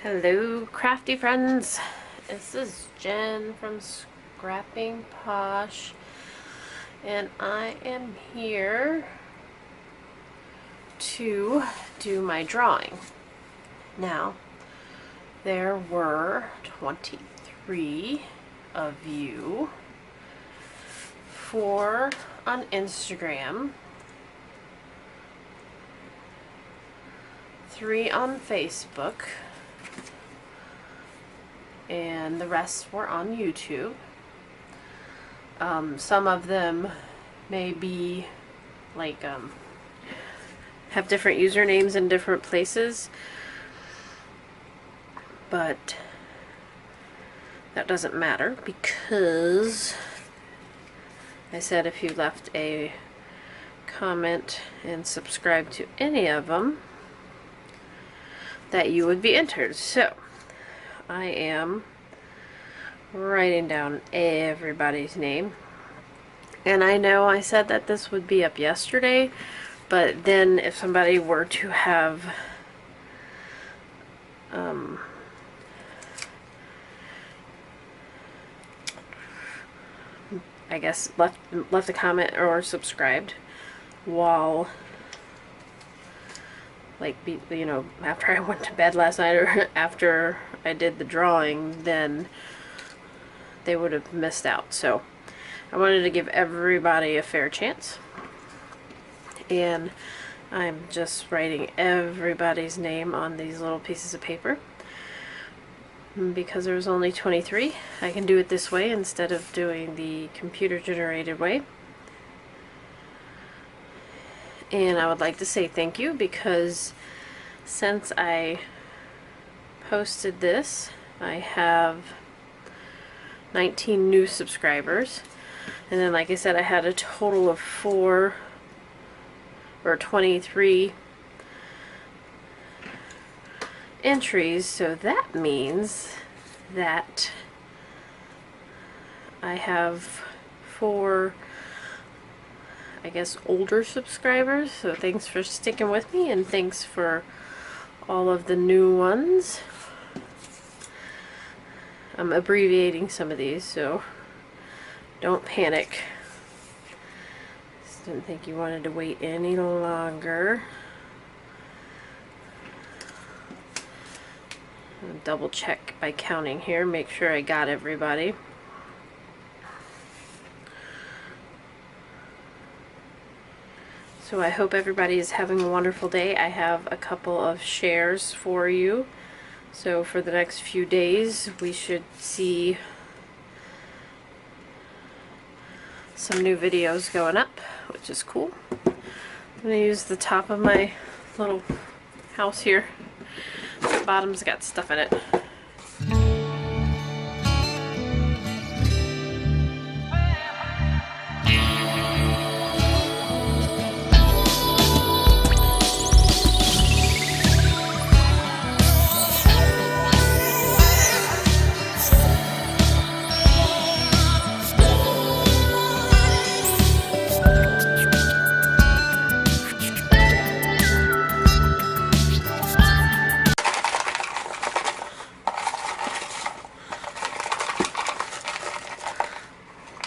Hello, crafty friends. This is Jen from Scrapping Posh, and I am here to do my drawing. Now, there were 23 of you, 4 on Instagram, 3 on Facebook, and the rest were on YouTube. Some of them may be like have different usernames in different places, but that doesn't matter because I said if you left a comment and subscribed to any of them that you would be entered. So I am writing down everybody's name. And I know I said that this would be up yesterday, but then if somebody were to have I guess left a comment or subscribed while after I went to bed last night or after I did the drawing, then they would have missed out. So I wanted to give everybody a fair chance, and I'm just writing everybody's name on these little pieces of paper. Because there's only 23, I can do it this way instead of doing the computer generated way. And I would like to say thank you because since I posted this, I have 19 new subscribers. And then, like I said, I had a total of 23 entries. So that means that I have 4, I guess, older subscribers. So thanks for sticking with me, and thanks for all of the new ones. I'm abbreviating some of these, so don't panic. Just didn't think you wanted to wait any longer. I'll double check by counting here, make sure I got everybody. So I hope everybody is having a wonderful day. I have a couple of shares for you. So for the next few days, we should see some new videos going up, which is cool. I'm going to use the top of my little house here. The bottom's got stuff in it.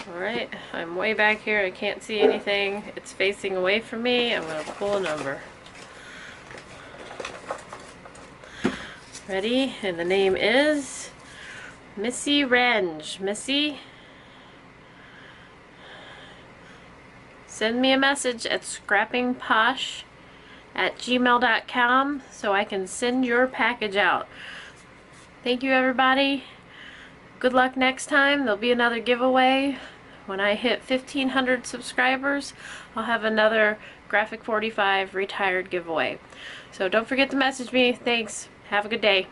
Alright, I'm way back here. I can't see anything. It's facing away from me. I'm going to pull a number. Ready? And the name is Missy Renge. Missy, send me a message at scrappingposh@gmail.com so I can send your package out. Thank you, everybody. Good luck next time. There'll be another giveaway. When I hit 1,500 subscribers, I'll have another Graphic 45 retired giveaway. So don't forget to message me. Thanks. Have a good day.